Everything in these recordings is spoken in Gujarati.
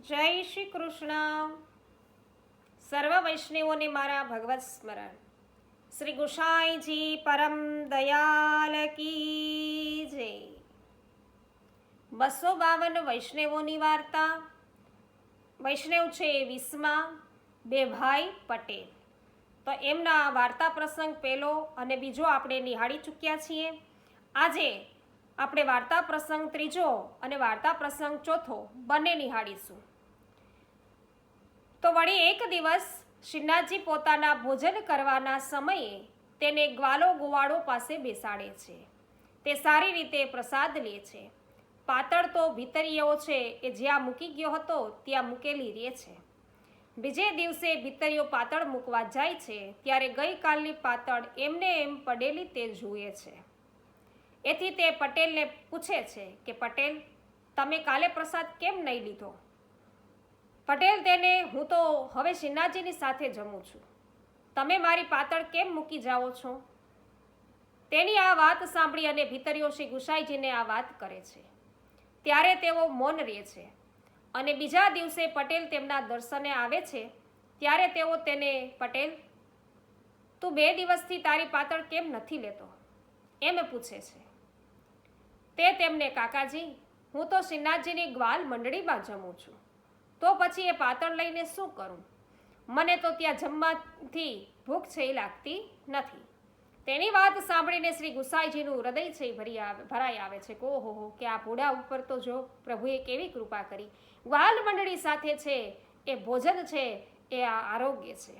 જય શ્રી કૃષ્ણ. સર્વ વૈષ્ણવોને મારા ભગવત સ્મરણ. શ્રી ગુસાઈજી પરમ દયાલ કી જય. 252 વૈષ્ણવોની વાર્તા. વૈષ્ણવ છે વિસ્મા, બે ભાઈ પટેલ. તો એમના વાર્તા પ્રસંગ પહેલો અને બીજો આપણે નિહાળી ચૂક્યા છીએ. આજે આપણે વાર્તા પ્રસંગ ત્રીજો અને વાર્તા પ્રસંગ ચોથો બંને નિહાળીશું. તો વળી એક દિવસ શ્રીનાથજી પોતાના ભોજન કરવાના સમયે તેને ગ્વાલો ગોવાળો પાસે બેસાડે છે. તે સારી રીતે પ્રસાદ લે છે. પાતળ તો ભીતરીઓ છે એ જ્યાં મૂકી ગયો હતો ત્યાં મૂકેલી રહે છે. બીજે દિવસે ભીતરીઓ પાતળ મૂકવા જાય છે ત્યારે ગઈકાલની પાતળ એમને એમ પડેલી તે જુએ છે. એથી તે પટેલને પૂછે છે કે પટેલ, તમે કાલે પ્રસાદ કેમ નહીં લીધો? પટેલ તેને, હું તો હવે શ્રીનાથજીની સાથે જમું છું, તમે મારી પાતળ કેમ મૂકી જાઓ છો? તેની આ વાત સાંભળી અને ભીતરીઓ શ્રી ગુસાઈજીને આ વાત કરે છે. ત્યારે તેઓ મૌન રહે છે અને બીજા દિવસે પટેલ તેમના દર્શને આવે છે ત્યારે તેઓ તેને, પટેલ, તું 2 દિવસથી તારી પાતળ કેમ નથી લેતો એમ પૂછે છે. તે તેમને, કાકાજી, હું તો શ્રીનાથજીની ગ્વાલ મંડળીમાં જમું છું, તો પછી એ પાતળ લઈને શું કરું? મને તો ત્યાં જમવાથી ભૂખ છે લાગતી નથી. તેની વાત સાંભળીને શ્રી ગુસાઈજીનું હૃદય છે ભરાઈ આવે છે કે ઓહો, કે આ ભોળા ઉપર તો જો પ્રભુએ કેવી કૃપા કરી. ગ્વાલ મંડળી સાથે છે એ ભોજન છે, એ આ આરોગ્ય છે.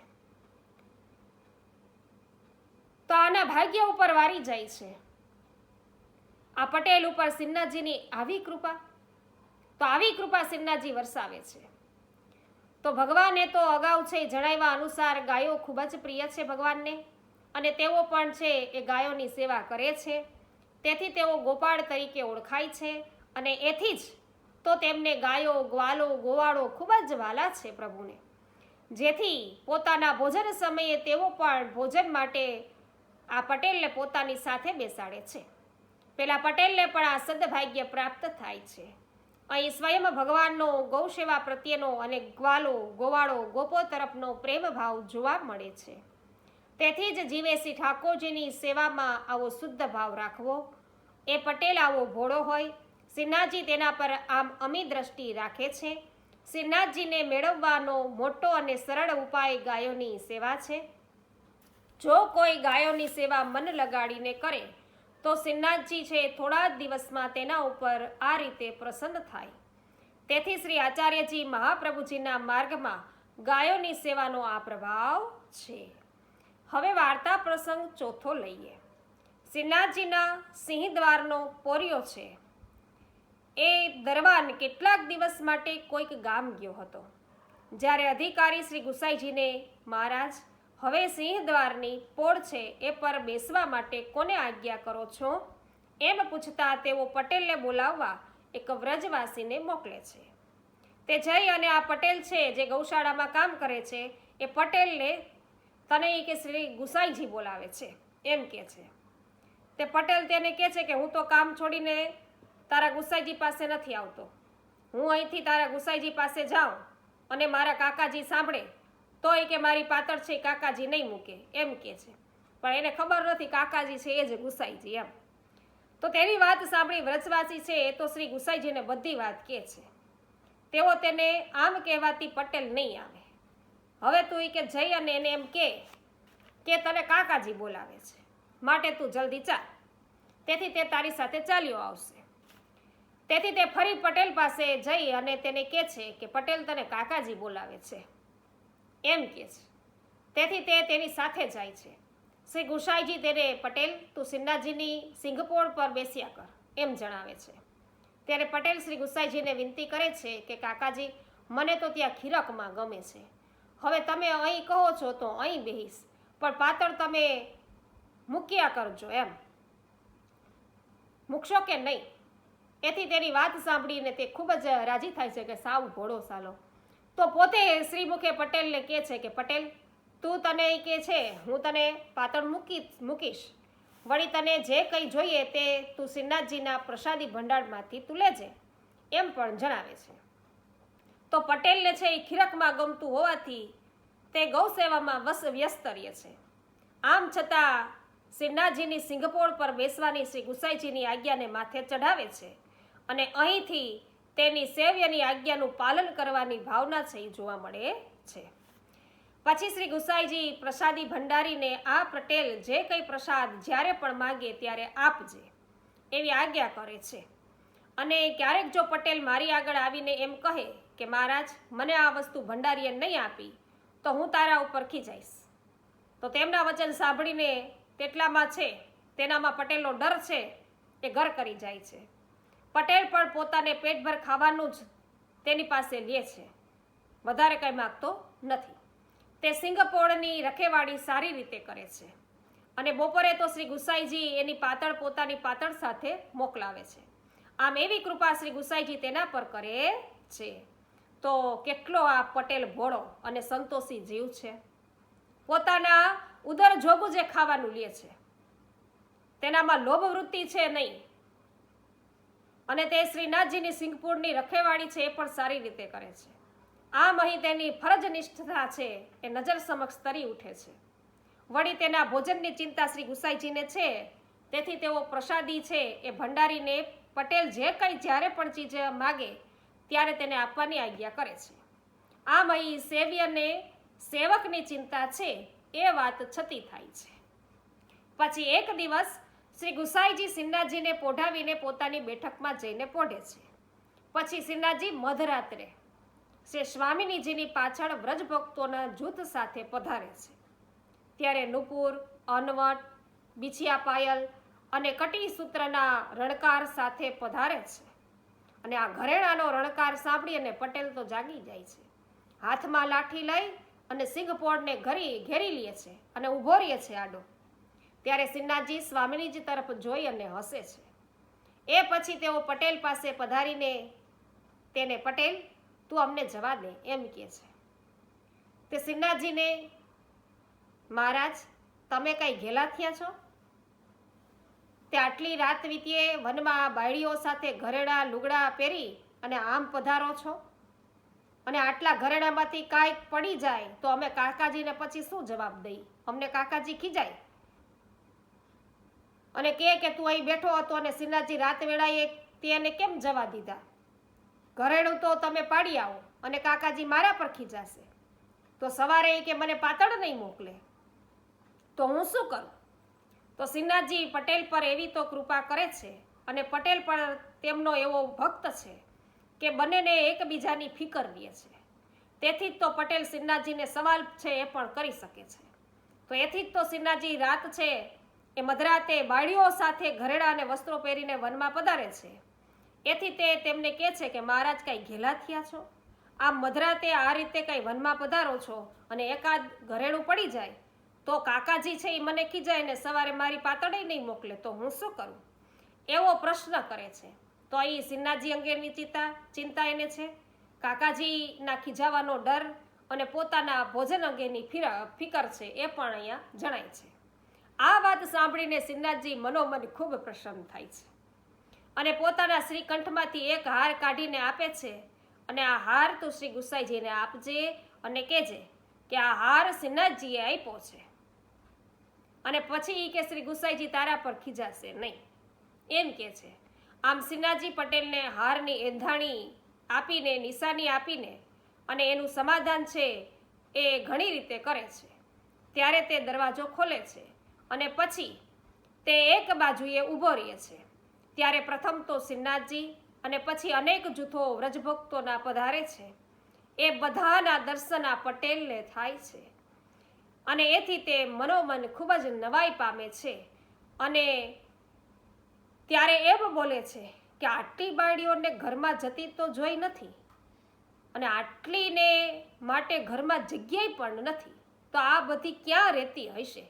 તો આના ભાગ્ય ઉપર વારી જાય છે. આ પટેલ ઉપર શ્રીનાથજીની આવી કૃપા. તો આવી કૃપા શ્રીનાથજી વરસાવે છે. તો ભગવાને તો અગાઉ છે જણાવ્યા અનુસાર ગાયો ખૂબ જ પ્રિય છે ભગવાનને, અને તેઓ પણ છે એ ગાયોની સેવા કરે છે. તેથી તેઓ ગોપાળ તરીકે ઓળખાય છે અને એથી જ તો તેમને ગાયો, ગ્વાલો, ગોવાળો ખૂબ જ વાલા છે પ્રભુને. જેથી પોતાના ભોજન સમયે તેઓ પણ ભોજન માટે આ પટેલને પોતાની સાથે બેસાડે છે. પેલા પટેલને પણ આ સદભાગ્ય પ્રાપ્ત થાય છે. અહીં સ્વયં ભગવાનનો ગૌ સેવા પ્રત્યેનો અને ગ્વાલો, ગોવાળો, ગોપો તરફનો પ્રેમ ભાવ જોવા મળે છે. તેથી જ જીવે શ્રી ઠાકોરજીની સેવામાં આવો શુદ્ધ ભાવ રાખવો. એ પટેલ આવો ભોળો હોય, શ્રીનાથજી તેના પર આમ અમી દ્રષ્ટિ રાખે છે. શ્રીનાથજીને મેળવવાનો મોટો અને સરળ ઉપાય ગાયોની સેવા છે. જો કોઈ ગાયોની સેવા મન લગાડીને કરે તો શ્રીનાથજી છે થોડા જ દિવસમાં તેના ઉપર આ રીતે પ્રસન્ન થાય. તેથી શ્રી આચાર્યજી મહાપ્રભુજીના માર્ગમાં ગાયોની સેવાનો આ પ્રભાવ છે. હવે વાર્તા પ્રસંગ ચોથો લઈએ. શ્રીનાથજીના સિંહદ્વારનો પોરિયો છે એ દરવાન કેટલાક દિવસ માટે કોઈક ગામ ગયો હતો. જ્યારે અધિકારી શ્રી ગુસાઈજીને, મહારાજ, હવે સિંહદ્વારની પોળ છે એ પર બેસવા માટે કોને આજ્ઞા કરો છો એમ પૂછતા તેઓ પટેલને બોલાવવા એક વ્રજવાસીને મોકલે છે. તે જઈ અને આ પટેલ છે જે ગૌશાળામાં કામ કરે છે એ પટેલને, તને કે શ્રી ગુસાઈજી બોલાવે છે એમ કહે છે. તે પટેલ તેને કહે છે કે હું તો કામ છોડીને તારા ગુસાઈજી પાસે નથી આવતો. હું અહીંથી તારા ગુસાઈજી પાસે જાઉં અને મારા કાકાજી સાંભળે તોય કે મારી પાતળ છે કાકાજી નહીં મૂકે એમ કહે છે. પણ એને ખબર નથી કાકાજી છે એ જ ગુસાઈજી એમ. તો તેની વાત સાંભળી વ્રજવાસી છે એ તો શ્રી ગુસાઈજીને બધી વાત કહે છે. તેઓ તેને આમ કહેવાથી પટેલ નહીં આવે. હવે તું કે જઈ અને એને એમ કે તને કાકાજી બોલાવે છે, માટે તું જલ્દી ચાલ. તેથી તે તારી સાથે ચાલ્યો આવશે. તેથી તે ફરી પટેલ પાસે જઈ અને તેને કહે છે કે પટેલ, તને કાકાજી બોલાવે છે એમ કહે છે. તેથી તે તેની સાથે જાય છે. શ્રી ગુસાઈજી તેને, પટેલ, તું શ્રીનાથજીની સિંહપોળ પર બેસ્યા કર એમ જણાવે છે. ત્યારે પટેલ શ્રી ગુસાઈજીને વિનંતી કરે છે કે કાકાજી, મને તો ત્યાં ખીરકમાં ગમે છે. હવે તમે અહીં કહો છો તો અહીં બેહીશ, પણ પાતળ તમે મૂક્યા કરજો એમ. મૂકશો કે નહીં? એથી તેની વાત સાંભળીને તે ખૂબ જ રાજી થાય છે કે સાવ ભોળો સાલો. તો પોતે શ્રીમુખે પટેલને કહે છે કે પટેલ, તું તને કહે છે હું તને પાતળ મૂકીશ. વળી તને જે કંઈ જોઈએ તે તું શ્રીનાથજીના પ્રસાદી ભંડારમાંથી તું લેજે એમ પણ જણાવે છે. તો પટેલને છે એ ખીરકમાં ગમતું હોવાથી તે ગૌ સેવામાં વ્યસ્ત રહે છે. આમ છતાં શ્રીનાથજીની સિંહપોળ પર બેસવાની શ્રી ગુસાઈજીની આજ્ઞાને માથે ચઢાવે છે અને અહીંથી તેની સેવ્યની આજ્ઞાનું પાલન કરવાની ભાવના છે એ જોવા મળે છે. પછી શ્રી ગુસાઈજી પ્રસાદી ભંડારીને આ પટેલ જે કંઈ પ્રસાદ જ્યારે પણ માગે ત્યારે આપજે એવી આજ્ઞા કરે છે. અને ક્યારેક જો પટેલ મારી આગળ આવીને એમ કહે કે મહારાજ મને આ વસ્તુ ભંડારીએ નહીં આપી તો હું તારા ઉપર ખીજાઈશ, તો તેમના વચન સાંભળીને તેટલામાં છે તેનામાં પટેલનો ડર છે એ ઘર કરી જાય છે. પટેલ પણ પોતાને પેટભર ખાવાનું જ તેની પાસે લે છે, વધારે કંઈ માગતો નથી. તે સિંગપોળની રખેવાળી સારી રીતે કરે છે અને બપોરે તો શ્રી ગુસાઈજી એની પાતળ પોતાની પાતળ સાથે મોકલાવે છે. આમ એવી કૃપા શ્રી ગુસાઈજી તેના પર કરે છે. તો કેટલો આ પટેલ ભોળો અને સંતોષી જીવ છે. પોતાના ઉદર જોગું જે ખાવાનું લે છે તેનામાં લોભ વૃત્તિ છે નહીં, અને તે શ્રીનાથજીની સિંહપુરની રખેવાળી છે એ પણ સારી રીતે કરે છે. આમ અહીં તેની ફરજ નિષ્ઠતા છે એ નજર સમક્ષ તરી ઉઠે છે. વળી તેના ભોજનની ચિંતા શ્રી ગુસાઈજીને છે, તેથી તેઓ પ્રસાદી છે એ ભંડારીને પટેલ જે કંઈ જ્યારે પણ ચીજ માગે ત્યારે તેને આપવાની આજ્ઞા કરે છે. આમ અહીં સેવ્યને સેવકની ચિંતા છે એ વાત છતી થાય છે. પછી એક દિવસ શ્રી ગુસાઈજી શ્રીનાથજીને પોઢાવીને પોતાની બેઠકમાં જઈને પોઢે છે. પછી શ્રીનાથજી મધરાત્રે શ્રી સ્વામિનીજીની પાછળ વ્રજભક્તોના જૂથ સાથે પધારે છે. ત્યારે નુપુર, અનવટ, બિછિયા પાયલ અને કટી સૂત્રના રણકાર સાથે પધારે છે. અને આ ઘરેણાનો રણકાર સાંભળી અને પટેલ તો જાગી જાય છે. હાથમાં લાઠી લઈ અને સિંહપોળને ઘેરી લે છે અને ઊભો રહે છે આડો. ત્યારે શ્રીનાથજી સ્વામિનીજી તરફ જોઈ અને હસે છે. એ પછી તેઓ પટેલ પાસે પધારીને તેને પટેલ તું અમને જવા દે એમ કહે છે. તે શ્રીનાથજીને મહારાજ તમે કઈ ઘેલા થયા છો? તે આટલી રાત વીતીએ વનમાં બાયડીઓ સાથે ઘરેણા લુગડા પહેરી અને આમ પધારો છો, અને આટલા ઘરેણામાંથી કાંઈક પડી જાય તો અમે કાકાજીને પછી શું જવાબ દઈ? અમને કાકાજી ખીજાય અને કે તું અહીં બેઠો હતો અને શ્રીનાથજી રાત વેળાએ તેને કેમ જવા દીધા? ઘરેણું તો તમે પાડી આવો અને કાકાજી મારા પર ખીજાશે તો સવારે કે મને પાતળ નહીં મોકલે તો હું શું કરું? તો શ્રીનાથજી પટેલ પર એવી તો કૃપા કરે છે અને પટેલ પણ તેમનો એવો ભક્ત છે કે બંનેને એકબીજાની ફિકર લે છે. તેથી જ તો પટેલ શ્રીનાથજીને સવાલ છે એ પણ કરી શકે છે. તો એથી જ તો શ્રીનાથજી રાત છે એ મધરાતે બાળીઓ સાથે ઘરેણા અને વસ્ત્રો પહેરીને વનમાં પધારે છે. એથી તે તેમને કહે છે કે મહારાજ કાંઈ ઘેલા થયા છો? આમ મધરાતે આ રીતે કંઈ વનમાં પધારો છો અને એકાદ ઘરેણું પડી જાય તો કાકાજી છે એ મને ખીજાય ને સવારે મારી પાતળે નહીં મોકલે તો હું શું કરું? એવો પ્રશ્ન કરે છે. તો અહીં શ્રીનાથજી અંગેની ચિંતા એને છે, કાકાજીના ખીજાવાનો ડર અને પોતાના ભોજન અંગેની ફિકર છે એ પણ અહીંયા જણાય છે. આ વાત સાંભળીને શ્રીનાથજી મનોમન ખૂબ પ્રસન્ન થાય છે અને પોતાના શ્રીકંઠમાંથી એક હાર કાઢીને આપે છે. અને આ હાર તું શ્રી ગુસાઈજીને આપજે અને કહેજે કે આ હાર શ્રીનાથજીએ આપ્યો છે, અને પછી કે શ્રી ગુસાઈજી તારા પર ખીજાશે નહીં એમ કે છે. આમ શ્રીનાથજી પટેલને હારની એંધાણી આપીને નિશાની આપીને અને એનું સમાધાન છે એ ઘણી રીતે કરે છે. ત્યારે તે દરવાજો ખોલે છે અને પછી તે એક બાજુએ ઊભો રહે છે. ત્યારે પ્રથમ તો શ્રીનાથજી અને પછી અનેક જૂથો વ્રજભક્તોના પધારે છે. એ બધાના દર્શન આ પટેલને થાય છે અને એથી તે મનોમન ખૂબ જ નવાઈ પામે છે. અને ત્યારે એમ બોલે છે કે આટલી બાળીઓને ઘરમાં જતી તો જોઈ નથી અને આટલીને માટે ઘરમાં જગ્યાએ પણ નથી, તો આ બધી ક્યાં રહેતી હશે?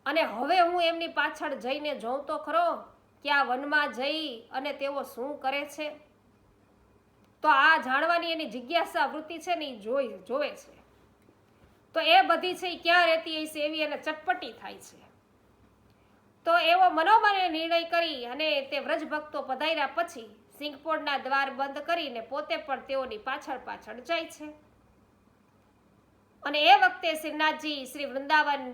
અને હવે હું એમની પાછળ જઈને જોઉં તો ખરો કે આ વનમાં જઈ અને તેઓ શું કરે છે. તો આ જાણવાની એની જિજ્ઞાસા વૃત્તિ છે ને એ જોવે છે. તો એ બધી છે એ ક્યાં રહેતી હશે એવી એને ચટપટી થાય છે. તો એવો મનોમન નિર્ણય કરી અને તે વ્રજભક્તો પધાર્યા પછી સિંહપોળના દ્વાર બંધ કરીને પોતે પણ તેઓની પાછળ પાછળ જાય છે. અને એ વખતે શ્રીનાથજી શ્રી વૃંદાવન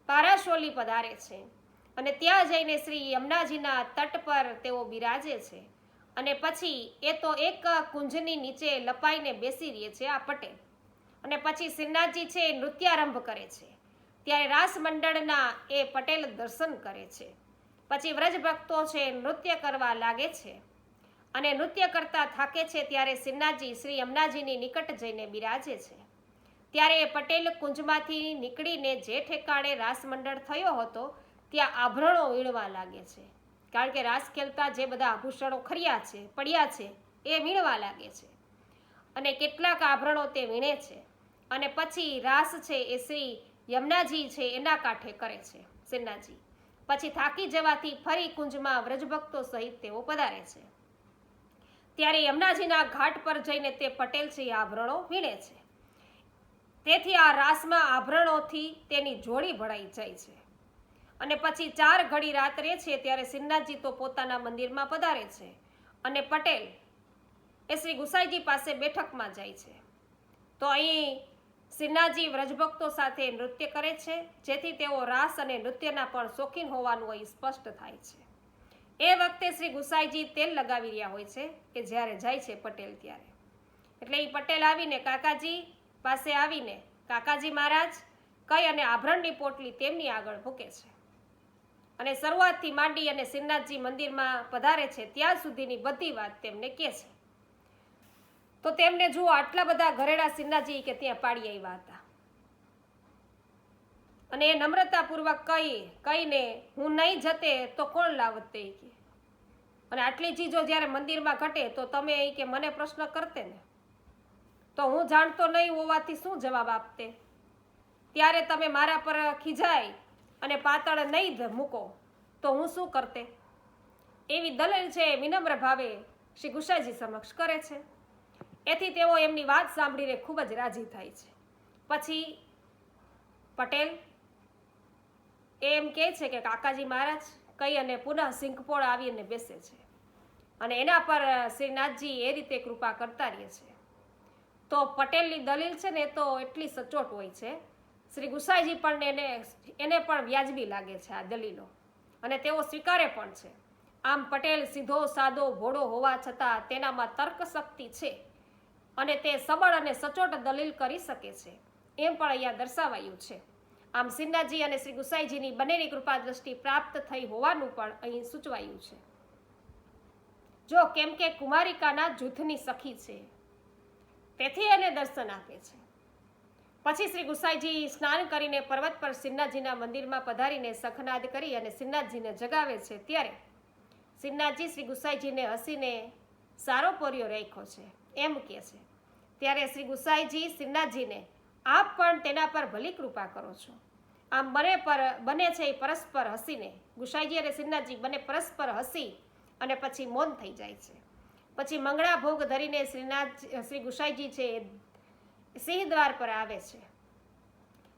પારાશોલી પધારે છે અને ત્યાં જઈને શ્રી યમુનાજીના તટ પર તેઓ બિરાજે છે. અને પછી એ તો એક કુંજની નીચે લપાઈને બેસી રહે છે આ પટેલ. અને પછી શ્રીનાથજી છે એ નૃત્યારંભ કરે છે. ત્યારે રાસ મંડળના એ પટેલ દર્શન કરે છે. પછી વ્રજ ભક્તો છે નૃત્ય કરવા લાગે છે અને નૃત્ય કરતા થાકે છે ત્યારે શ્રીનાથજી શ્રી યમુનાજીની નિકટ જઈને બિરાજે છે. ત્યારે એ પટેલ કુંજમાંથી નીકળીને જે ઠેકાણે રાસ મંડળ થયો હતો ત્યાં આભરણો વીણવા લાગે છે. કારણ કે રાસ ખેલતા જે બધા આભૂષણો ખર્યા છે પડ્યા છે એ વીણવા લાગે છે અને કેટલાક આભરણો તે વીણે છે. અને પછી રાસ છે એ શ્રી યમુનાજી છે એના કાંઠે કરે છે શ્રીનાથજી. પછી થાકી જવાથી ફરી કુંજમાં વ્રજભક્તો સહિત તેઓ પધારે છે. ત્યારે યમુનાજીના ઘાટ પર જઈને તે પટેલ છે એ આભરણો વીણે છે. તેથી આ રાસમાં આભરણોથી તેની જોડી ભળાઈ જાય છે. અને પછી 4 ઘડી રાત્રે છે ત્યારે શ્રીનાથજી તો પોતાના મંદિરમાં પધારે છે અને પટેલ એ શ્રી ગુસાઈજી પાસે બેઠકમાં જાય છે. તો અહીં શ્રીનાથજી વ્રજભક્તો સાથે નૃત્ય કરે છે જેથી તેઓ રાસ અને નૃત્યના પણ શોખીન હોવાનું અહીં સ્પષ્ટ થાય છે. એ વખતે શ્રી ગુસાઈજી તેલ લગાવી રહ્યા હોય છે કે જ્યારે જાય છે પટેલ ત્યારે. એટલે એ પટેલ આવીને કાકાજી પાસે આવીને કાકાજી મહારાજ કહી અને આભરણની પોટલી તેમની આગળ મૂકે છે. અને શરૂઆતથી માંડી અને શ્રીનાથજી મંદિરમાં પધારે છે ત્યાં સુધીની બધી વાત તેમને કહે છે. તો તેમને જુઓ આટલા બધા ઘરેડા શ્રીનાથજી કે ત્યાં પાડી આવ્યા હતા અને એ નમ્રતાપૂર્વક કહીને હું નહીં જતે તો કોણ લાવત તે કે. અને આટલી ચીજો જ્યારે મંદિરમાં ઘટે તો તમે કે મને પ્રશ્ન કરતે ને, તો હું જાણતો નહીં હોવાથી શું જવાબ આપતે? ત્યારે તમે મારા પર ખીજાય અને પાતળ નહીં મૂકો તો હું શું કરતે? એવી દલીલ છે વિનમ્ર ભાવે શ્રી ગુસાઈજી સમક્ષ કરે છે. એથી તેઓ એમની વાત સાંભળીને ખૂબ જ રાજી થાય છે. પછી પટેલ એમ કહે છે કે કાકાજી મહારાજ કહી અને પુનઃ સિંહપોળ આવીને બેસે છે અને એના પર શ્રીનાથજી એ રીતે કૃપા કરતા રહે છે. તો પટેલની દલીલ છે ને તો એટલી સચોટ હોય છે, શ્રી ગુસાઈજી પણ એને પણ વ્યાજબી લાગે છે આ દલીલો અને તેઓ સ્વીકારે પણ છે. આમ પટેલ સીધો સાદો ભોળો હોવા છતાં તેનામાં તર્ક શક્તિ છે અને તે સબળ અને સચોટ દલીલ કરી શકે છે એમ પણ અહીંયા દર્શાવાયું છે. આમ શ્રીનાથજી અને શ્રી ગુસાઈજીની બંનેની કૃપા દ્રષ્ટિ પ્રાપ્ત થઈ હોવાનું પણ અહીં સૂચવાયું છે. જો કેમ કે કુમારિકાના જૂથની સખી છે તેથી એને દર્શન આપે છે. પછી શ્રી ગુસાઈજી સ્નાન કરીને પર્વત પર શ્રીનાથજીના મંદિરમાં પધારીને શંખનાદ કરી અને શ્રીનાથજીને જગાવે છે. ત્યારે શ્રીનાથજી શ્રી ગુસાઈજીને હસીને સારો પોર્યો રાખ્યો છે એમ કહે છે. ત્યારે શ્રી ગુસાઈજી શ્રીનાથજીને આપ પણ તેના પર ભલી કૃપા કરો છો. આમ બને છે એ પરસ્પર હસીને ગુસાઈજી અને શ્રીનાથજી બંને પરસ્પર હસી અને પછી મૌન થઈ જાય છે. પછી મંગળા ભોગ ધરીને શ્રી ગુસાઈજી છે સિંહદ્વાર પર આવે છે.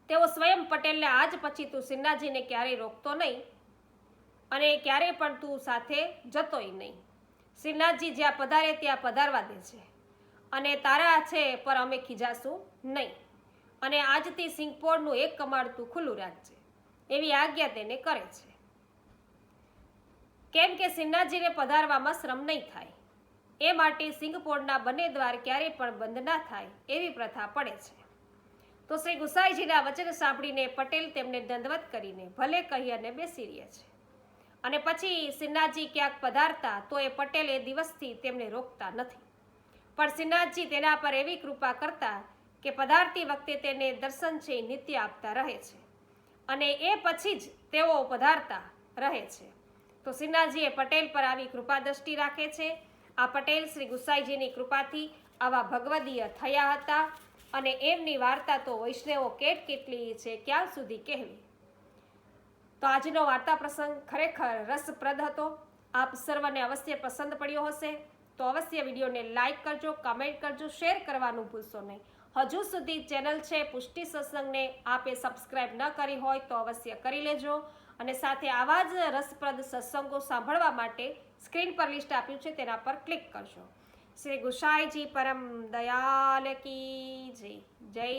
તેઓ સ્વયં પટેલને આજ પછી તું શ્રીનાથજીને ક્યારેય રોકતો નહીં અને ક્યારેય પણ તું સાથે જતોય નહીં. શ્રીનાથજી જ્યાં પધારે ત્યાં પધારવા દે છે અને તારા છે પર અમે ખીજાશું નહીં અને આજથી સિંહપોળનું એક કમાડ તું ખુલ્લું રાખજે એવી આજ્ઞા તેને કરે છે. કેમ કે શ્રીનાથજીને પધારવામાં શ્રમ નહીં થાય એ માટે સિંહપોળના બંને દ્વાર ક્યારેય પણ બંધ ના થાય એવી પ્રથા પડે છે. તો શ્રી ગુસાઈજીના વચન સાંભળીને પટેલ તેમને દંડવત કરીને ભલે કહી અને બેસી રહ્યા છે. અને પછી શ્રીનાથજી ક્યાંક પધારતા તો એ પટેલ એ દિવસથી તેમને રોકતા નથી, પણ શ્રીનાથજી તેના પર એવી કૃપા કરતા કે પધારતી વખતે તેને દર્શન છે નિત્ય આપતા રહે છે અને એ પછી જ તેઓ પધારતા રહે છે. તો શ્રીનાથજીએ પટેલ પર આવી કૃપા દ્રષ્ટિ રાખે છે. આ પટેલ શ્રી ગુસાઈજીની કૃપાથી આવા ભગવદીય થયા હતા અને એમની વાર્તા તો વૈષ્ણવો કેટલી છે ક્યાં સુધી કહેવી. તો આજનો વાર્તા પ્રસંગ ખરેખર રસપ્રદ હતો. આપ સર્વને અવશ્ય પસંદ પડ્યો હશે તો અવશ્ય વિડીયોને લાઈક કરજો, કમેન્ટ કરજો, શેર કરવાનું ભૂલશો નહીં. હજુ સુધી ચેનલ છે પુષ્ટિ સત્સંગને આપે સબસ્ક્રાઈબ ન કરી હોય તો અવશ્ય કરી લેજો અને સાથે આવા જ રસપ્રદ સત્સંગો સાંભળવા માટે સ્ક્રીન પર લિસ્ટ આપ્યું છે તેના પર ક્લિક કરશો. શ્રી ગુસાઈજી પરમ દયાલ કી જય. જય